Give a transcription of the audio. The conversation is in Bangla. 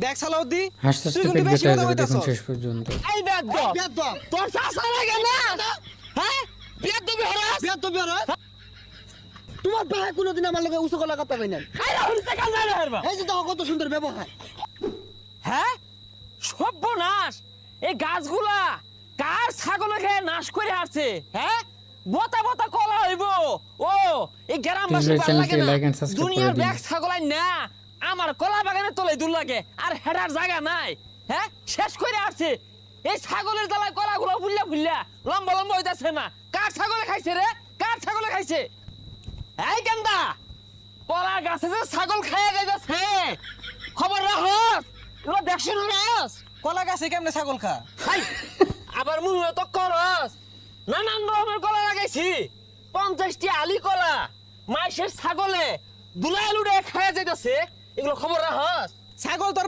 দেখ সালাউদ্দি হাসতে হাসতে পেট ব্যথা হয়ে যাবে দেখুন শেষ পর্যন্ত। এই বেদ্য তোর চাচা লাগে না হ্যাঁ বেদ্যবি হরাস বেয়াদবি হরাস তোমার ভাই কোনোদিন আমার লগে উঁচু গলা কথা কই না আরে হইতে কাল না হারবা এই যে দেখো কত সুন্দর ব্যবহার হ্যাঁ সর্বনাশ এই গাছগুলা কার ছাগলে খেয়ে নাশ করে আসছে হ্যাঁ বতা বতা কলা হইব ও এই গ্রামবাসী Please ভালো লাগে channel কে না like and subscribe দুনিয়ার করে দিন। ব্যাগ ছাগলাই না আমার কলা বাগানে তোলে দূর লাগে আর হেডার জায়গা নাই হ্যাঁ শেষ করে আসছে এই ছাগলের জ্বালায় কলাগুলো ফুললা ফুললা লম্বা লম্বা হইতাছে না কার ছাগলে খাইছে রে কার ছাগলে খাইছে এই কেন্দা কলা গাছে যে ছাগল খাইয়া যাইতাছে খবর রাখস এগুলো দেখছ না রাস কলা গাছে কেমনে ছাগল খা হাই আবার মনে তো করস নানান রকমের কলা লাগাইছি 50টি আলি কলা মাইশের ছাগলে দুলাই লুড়ে খাইয়া যাইতাছে এগুলো খবর রাখস ছাগল তো